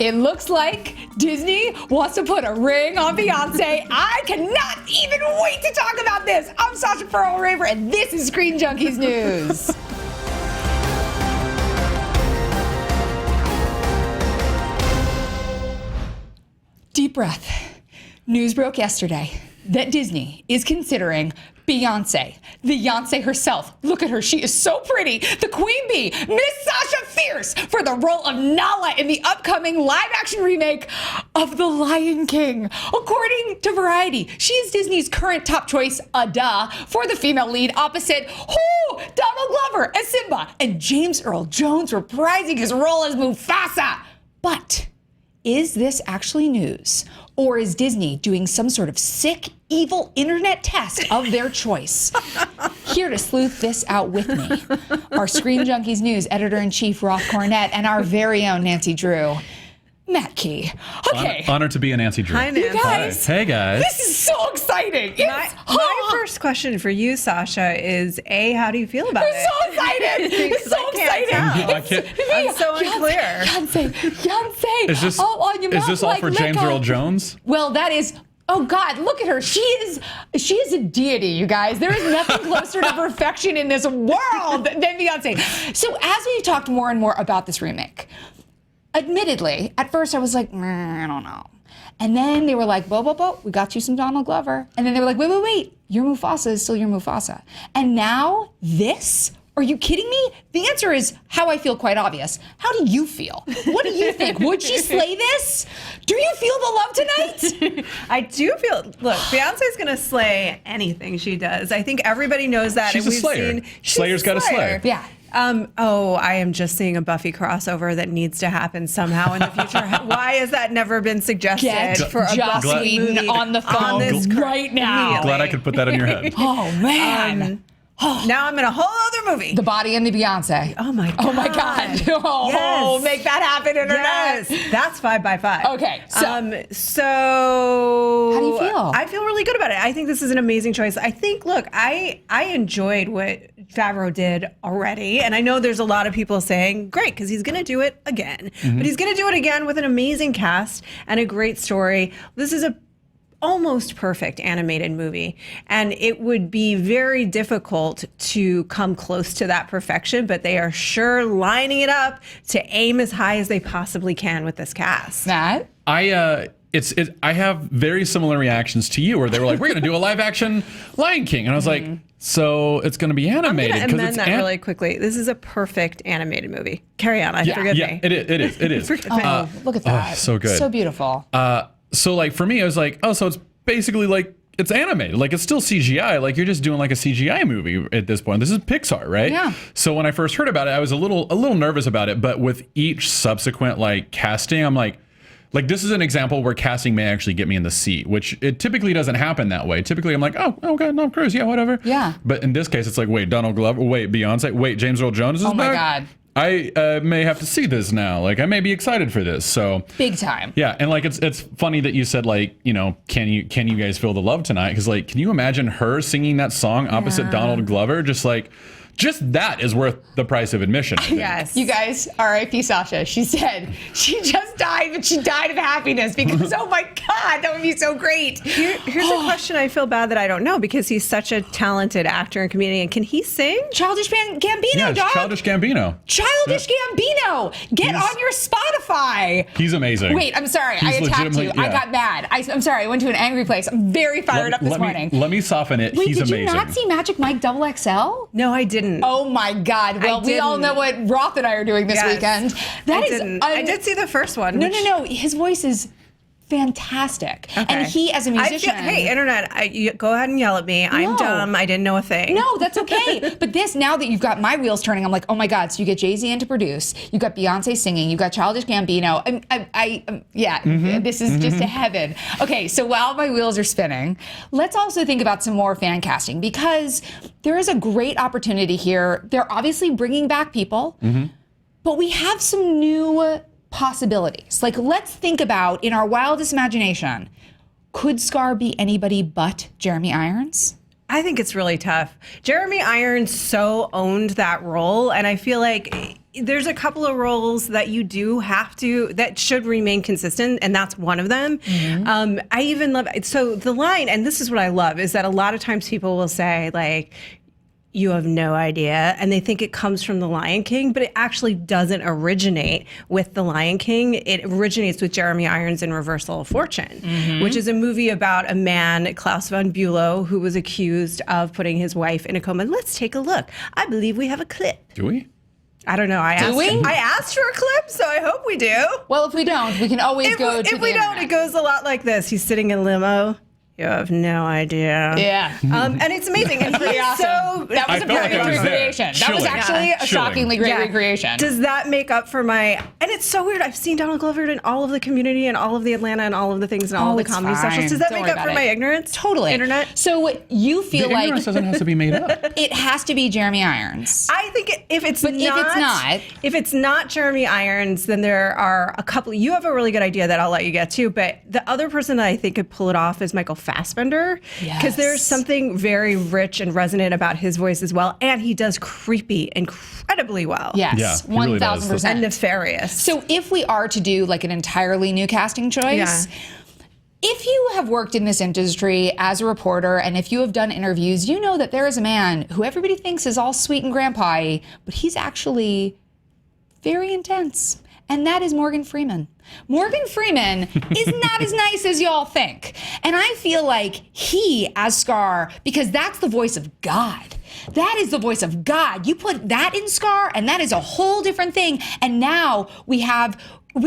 It looks like Disney wants to put a ring on Beyonce. I cannot even wait to talk about this. I'm Sasha Farrell Raver, and this is Screen Junkies News. Deep breath. News broke yesterday that Disney is considering Beyonce, the Beyonce herself. Look at her, she is so pretty. The Queen Bee, Miss Sasha Fierce, for the role of Nala in the upcoming live-action remake of The Lion King. According to Variety, she is Disney's current top choice, for the female lead opposite Donald Glover as Simba and James Earl Jones reprising his role as Mufasa. But is this actually news? Or is Disney doing some sort of sick, evil internet test of their choice? Here to sleuth this out with me, our Screen Junkies News editor-in-chief, Roth Cornett, and our very own Nancy Drew, Matt Key. Okay. Honored to be a Nancy Drew. Hi, Nancy. You guys. Hey, guys. This is so exciting. My first question for you, Sasha, is how do you feel about it? So excited. It's so exciting. I'm so unclear. Beyonce. Is this, on your is this all for James Earl Jones? Well, that is. Oh God, look at her. She is a deity, you guys. There is nothing closer to perfection in this world than Beyonce. So as we've talked more and more about this remake, admittedly, at first I was like, I don't know. And then they were like, we got you some Donald Glover. And then they were like, wait, your Mufasa is still your Mufasa. And now this? Are you kidding me? The answer is how I feel, quite obvious. How do you feel? What do you think? Would she slay this? Do you feel the love tonight? I do feel, look, Beyonce's going to slay anything she does. I think everybody knows that. She's a slayer. Slayer's got to slay. Yeah. I am just seeing a Buffy crossover that needs to happen somehow in the future. Why has that never been suggested for a Buffy movie on the phone right now? Glad I could put that in your head. Oh, man. Now I'm in a whole other movie. The Body and the Beyonce. Oh my God. Oh my God. Yes. Make that happen, internet. Yes. That's 5 by 5. Okay. So how do you feel? I feel really good about it. I think this is an amazing choice. I think, look, I enjoyed what Favreau did already. And I know there's a lot of people saying, great, because he's going to do it again. Mm-hmm. But he's going to do it again with an amazing cast and a great story. This is a almost perfect animated movie, and it would be very difficult to come close to that perfection, but they are sure lining it up to aim as high as they possibly can with this cast. Matt? I have very similar reactions to you, where they were like, we're going to do a live action Lion King. And I was like, so it's going to be animated. I'm going to amend that really quickly. This is a perfect animated movie. Carry on. Forgive me. It is. Look at that. So good. So beautiful. So like for me, I was like, so it's basically like it's animated. Like it's still CGI. Like you're just doing like a CGI movie at this point. This is Pixar, right? Yeah. So when I first heard about it, I was a little nervous about it. But with each subsequent like casting, I'm like this is an example where casting may actually get me in the seat, which it typically doesn't happen that way. Typically, I'm like, oh, okay, Tom Cruise, yeah, whatever. Yeah. But in this case, it's like, wait, Donald Glover, wait, Beyonce, wait, James Earl Jones is back? Oh my God. I may have to see this now. Like I may be excited for this. So big time. Yeah, and like it's funny that you said like, can you guys feel the love tonight? Because like, can you imagine her singing that song opposite Donald Glover? Just that is worth the price of admission. Yes. You guys, R.I.P. Sasha. She said she just died, but she died of happiness because, oh my God, that would be so great. Here's a question I feel bad that I don't know, because he's such a talented actor and comedian. Can he sing? Childish Gambino, dog. Childish Gambino. Gambino. Get on your Spotify. He's amazing. Wait, I'm sorry. I attacked you. Yeah. I got mad. I'm sorry. I went to an angry place. I'm very fired up this morning. Let me soften it. Wait, He's did amazing. you not see Magic Mike XXL? No, I didn't. Oh my God. Well, we all know what Roth and I are doing this weekend. I did see the first one. No. His voice is fantastic. Okay. And he, as a musician... hey, internet, you go ahead and yell at me. I'm dumb. I didn't know a thing. No, that's okay. But this, now that you've got my wheels turning, I'm like, oh my God. So you get Jay-Z in to produce. You got Beyonce singing. You got Childish Gambino. This is just a heaven. Okay, so while my wheels are spinning, let's also think about some more fan casting, because there is a great opportunity here. They're obviously bringing back people, but we have some new possibilities. Like, let's think about, in our wildest imagination, could Scar be anybody but Jeremy Irons? I think it's really tough. Jeremy Irons so owned that role, and I feel like there's a couple of roles that you do have to, that should remain consistent, and that's one of them. I even love, so the line, and this is what I love, is that a lot of times people will say, like, you have no idea, and they think it comes from The Lion King, but it actually doesn't originate with The Lion King. It originates with Jeremy Irons in Reversal of Fortune, which is a movie about a man, Klaus von Bülow, who was accused of putting his wife in a coma. Let's take a look. I believe we have a clip. Do we? I don't know. I asked for a clip, so I hope we do. Well, if we don't, we can always go to the If we don't, it goes a lot like this. He's sitting in limo. You have no idea. Yeah. And it's amazing. And Pretty he's awesome. That was a felt like perfect I was there. recreation. That was Chilling. actually a Chilling. shockingly great recreation. Does that make up for my? And it's so weird. I've seen Donald Glover in all of the Community and all of the Atlanta and all of the things and all of the it's comedy fine. specials. Does that Don't make worry up for about my it. ignorance? Totally. Internet. So you feel The like ignorance doesn't have to be made up. it has to be Jeremy Irons. I think if it's if it's not, Jeremy Irons, then there are a couple. You have a really good idea that I'll let you get to, but the other person that I think could pull it off is Michael Fassbender, because there's something very rich and resonant about his voice as well, and he does creepy incredibly well. Yes, Yeah, he really does. 1000%. And nefarious. So if we are to do like an entirely new casting choice, if you have worked in this industry as a reporter and if you have done interviews, you know that there is a man who everybody thinks is all sweet and grandpa-y, but he's actually very intense. And that is Morgan Freeman. Morgan Freeman is not as nice as y'all think. And I feel like he, as Scar, because that's the voice of God. That is the voice of God. You put that in Scar, and that is a whole different thing. And now we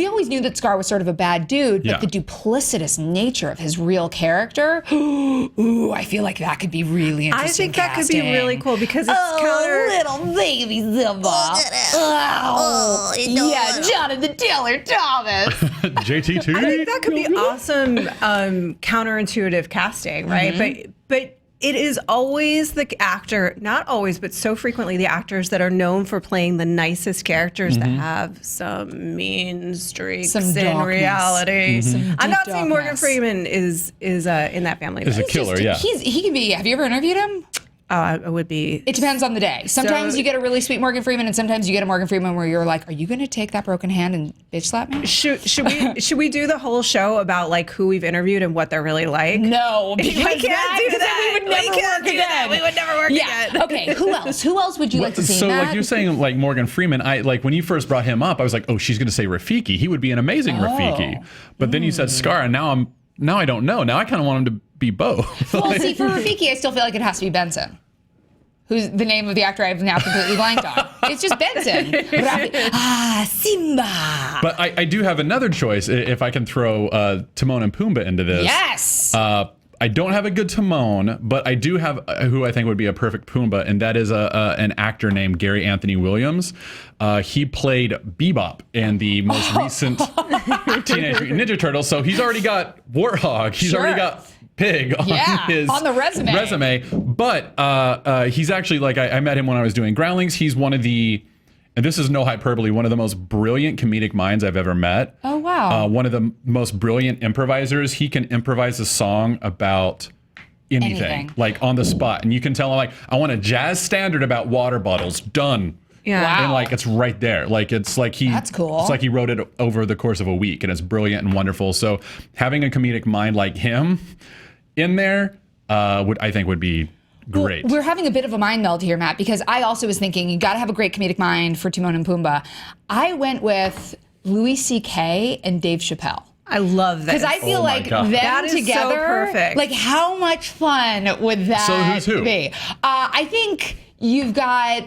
always knew that Scar was sort of a bad dude, but the duplicitous nature of his real character, ooh, I feel like that could be really interesting. I think that could be really cool because it's little baby Simba. Oh, yeah, Jonathan Taylor Thomas. JTT. I think that could be awesome counterintuitive casting, right? But it is always the actor, not always, but so frequently the actors that are known for playing the nicest characters that have some mean streaks Some in darkness. reality. I'm not saying Morgan darkness. Freeman is in that family. Is a but killer, yeah. He can be. Have you ever interviewed him? it would be. It depends on the day. Sometimes So- you get a really sweet Morgan Freeman, and sometimes you get a Morgan Freeman where you're like, "Are you going to take that broken hand and bitch slap me?" Should we do the whole show about like who we've interviewed and what they're really like? No, because We can't do that. We would never work again. We would never work again. Okay. Who else? Who else would you like to see? So in that? like you're saying, like Morgan Freeman, I like when you first brought him up, I was like, oh, she's going to say Rafiki. He would be an amazing Rafiki. But then you said Scar, and now I don't know. Now I kind of want him to be both. Well, see, for Rafiki, I still feel like it has to be Benson, who's the name of the actor I've now completely blanked on. It's just Benson. Simba. But I do have another choice if I can throw Timon and Pumbaa into this. Yes. I don't have a good Timon, but I do have who I think would be a perfect Pumbaa, and that is an actor named Gary Anthony Williams. He played Bebop in the most recent Teenage Mutant Ninja Turtles, so he's already got Warthog. He's already got Pig on his on the resume. But he's actually, like, I met him when I was doing Groundlings. He's one of the, and this is no hyperbole, one of the most brilliant comedic minds I've ever met. Oh, wow. One of the most brilliant improvisers. He can improvise a song about anything, like on the spot. And you can tell him, like, I want a jazz standard about water bottles. Done. Yeah. Wow. And like it's right there. Like it's like That's cool. It's like he wrote it over the course of a week, and it's brilliant and wonderful. So having a comedic mind like him in there would be great. Well, we're having a bit of a mind meld here, Matt, because I also was thinking you got to have a great comedic mind for Timon and Pumbaa. I went with Louis C.K. and Dave Chappelle. I love that. Because I feel my like God. them That is so together, perfect. like how much fun would that So who's who? be? I think you've got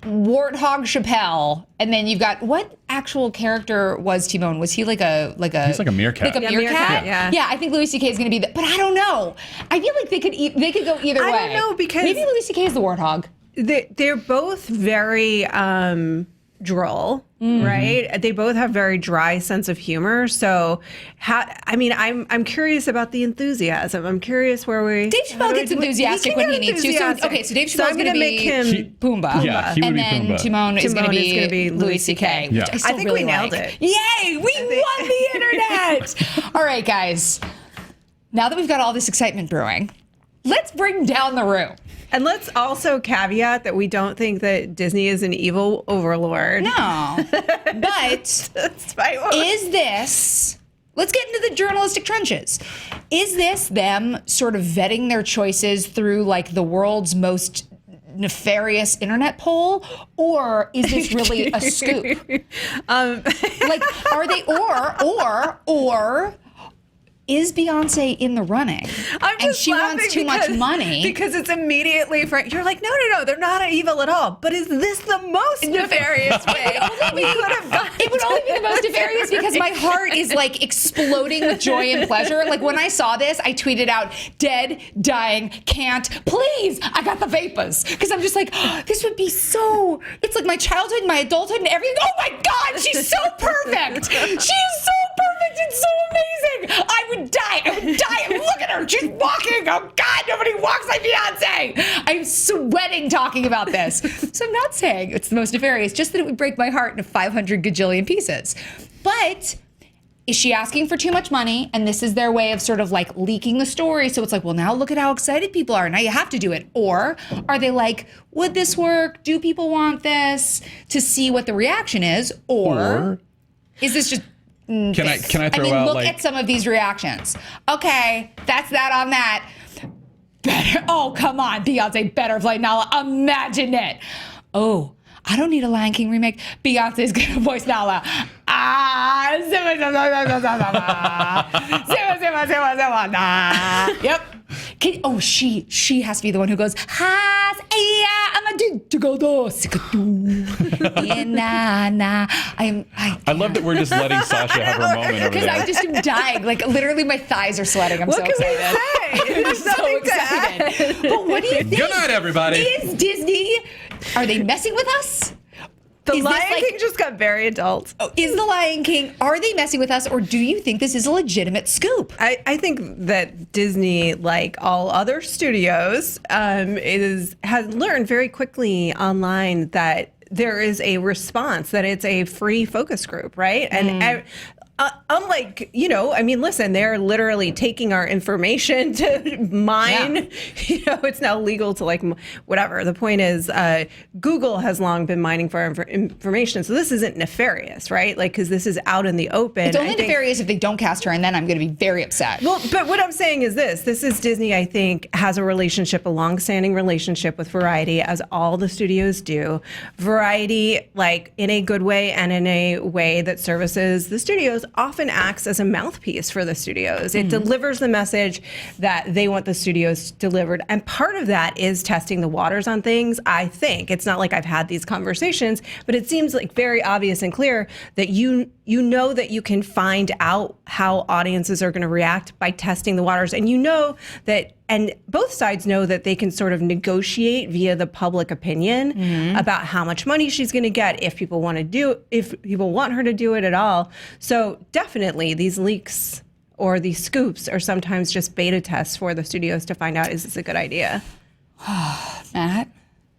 Warthog Chappelle, and then you've got, what actual character was Timon? Was he like a He's like a meerkat. Like a Yeah, meerkat? meerkat, yeah. I think Louis C.K. is going to be but I don't know. I feel like they could go either way. I don't know, because- maybe Louis C.K. is the Warthog. They're both very droll, right? They both have very dry sense of humor. So, I'm curious about the enthusiasm. I'm curious where we. Dave Chappelle gets enthusiastic when he needs to. So, okay, so Dave Chappelle's I'm going to make be him. Pumbaa. Yeah, he would and be then Pumbaa. Timon is going to be Louis C.K. Yeah. I think we nailed it. Yay! We won the internet! All right, guys. Now that we've got all this excitement brewing, let's bring down the room. And let's also caveat that we don't think that Disney is an evil overlord. No. But Despite what is this, let's get into the journalistic trenches. Is this them sort of vetting their choices through like the world's most nefarious internet poll, or is this really a scoop? Like, are they, or is Beyonce in the running? And she wants too much money. Because it's immediately you're like, no, they're not evil at all. But is this the most nefarious way we could have gone? It would only be the most nefarious because my heart is like exploding with joy and pleasure. Like when I saw this, I tweeted out, dead, dying, can't, please. I got the vapors. Because I'm just like, this would be so, it's like my childhood, my adulthood, and everything. Oh my God, she's so perfect. She is so perfect and so amazing. I would die. Look at her. She's walking. Oh God, nobody walks like Beyonce. I'm sweating talking about this. So I'm not saying it's the most nefarious, just that it would break my heart into 500 gajillion pieces. But is she asking for too much money? And this is their way of sort of like leaking the story. So it's like, well, now look at how excited people are. Now you have to do it. Or are they like, would this work? Do people want this? To see what the reaction is? Or is this just... Can I throw out look like... at some of these reactions. Okay, that's that on that. Better. Oh, come on, Beyonce, better play Nala. Imagine it. Oh, I don't need a Lion King remake. Beyonce's gonna voice Nala. Yep. She has to be the one who goes, I love that we're just letting Sasha have her moment over because there. I just am dying. Like literally my thighs are sweating. I'm so excited. I'm so excited. But what do you think? Good night, everybody. Is Disney, are they messing with us? The Is this Lion like- King just got very adult. Is the Lion King, are they messing with us, or do you think this is a legitimate scoop? I think that Disney, like all other studios, has learned very quickly online that there is a response, that it's a free focus group, right? And unlike, listen, they're literally taking our information to mine. Yeah. It's now legal to like whatever. The point is, Google has long been mining for our information. So this isn't nefarious, right? Like, because this is out in the open. It's only nefarious if they don't cast her, and then I'm going to be very upset. Well, but what I'm saying is this is Disney, I think, has a long-standing relationship with Variety, as all the studios do. Variety, like in a good way and in a way that services the studios, often acts as a mouthpiece for the studios. It delivers the message that they want the studios delivered. And part of that is testing the waters on things, I think. It's not like I've had these conversations, but it seems like very obvious and clear that you know that you can find out how audiences are going to react by testing the waters. And you know that, and both sides know that they can sort of negotiate via the public opinion about how much money she's going to get, if people want her to do it at all. So definitely these leaks or these scoops are sometimes just beta tests for the studios to find out, is this a good idea? Matt?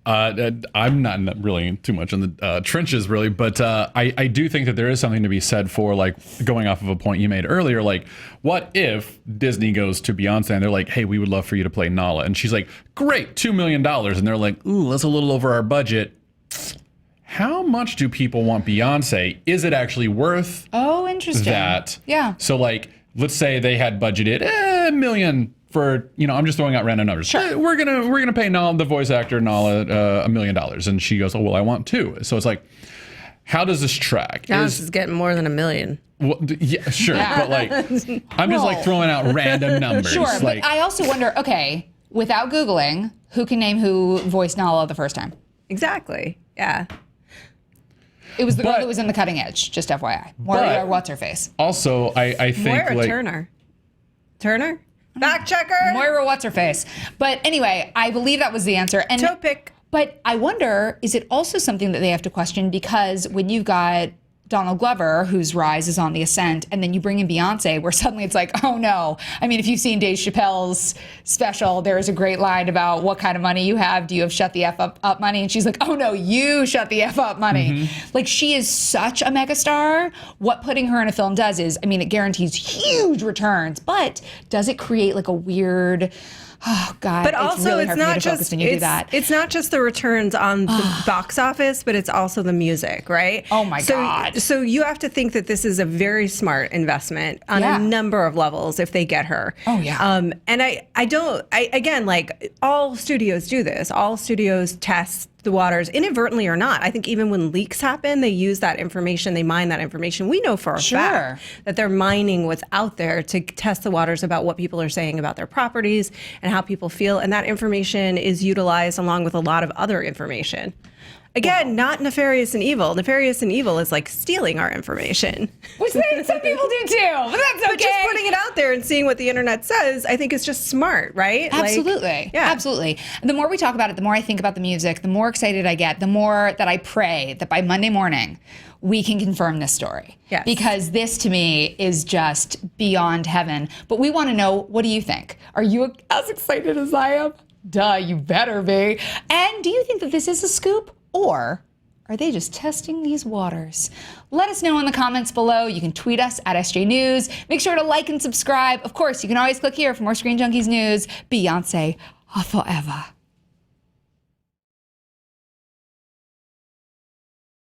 I'm not really too much in the trenches, really, but I do think that there is something to be said for, like, going off of a point you made earlier, like, what if Disney goes to Beyonce and they're like, hey, we would love for you to play Nala, and she's like, great, $2 million, and they're like, ooh, that's a little over our budget. How much do people want Beyonce? Is it actually worth Interesting. that? Yeah. So, like, let's say they had budgeted $1 million for, I'm just throwing out random numbers. Sure. We're gonna pay Nala, the voice actor Nala, $1 million, and she goes, oh well, I want $2 million. So it's like, how does this track? Now this is getting more than $1 million. Well, yeah, sure, but like, I'm just like throwing out random numbers. Sure, like, but I also wonder, okay, without Googling, who can name who voiced Nala the first time? Exactly. Yeah. It was the girl that was in The Cutting Edge, just FYI. Moira, what's her face? Also, I think Moira like Turner? Fact checker. Moira, what's her face? But anyway, I believe that was the answer. And Topic. But I wonder, is it also something that they have to question? Because when you've got Donald Glover, whose rise is on the ascent, and then you bring in Beyonce, where suddenly it's like, oh no. I mean, if you've seen Dave Chappelle's special, there is a great line about what kind of money you have. Do you have shut the F up money? And she's like, oh no, you shut the F up money. Like, she is such a megastar. What putting her in a film does is, I mean, it guarantees huge returns, but does it create like a weird Oh God! But also, really it's hard for me not to focus just when you do that. it's not just the returns on the box office, but it's also the music, right? Oh my God! So you have to think that this is a very smart investment on a number of levels if they get her. Oh yeah. And again, like all studios do this. All studios test the waters inadvertently or not. I think even when leaks happen, they use that information, they mine that information. We know for a fact that they're mining what's out there to test the waters about what people are saying about their properties and how people feel. And that information is utilized along with a lot of other information. Again, not nefarious and evil. Nefarious and evil is like stealing our information. Which some people do too, but that's okay. But just putting it out there and seeing what the internet says, I think is just smart, right? Absolutely. Absolutely. The more we talk about it, the more I think about the music, the more excited I get, the more that I pray that by Monday morning, we can confirm this story. Yes. Because this to me is just beyond heaven. But we want to know, what do you think? Are you as excited as I am? Duh, you better be. And do you think that this is a scoop? Or are they just testing these waters? Let us know in the comments below. You can tweet us at SJ News. Make sure to like and subscribe. Of course, you can always click here for more Screen Junkies news. Beyonce forever.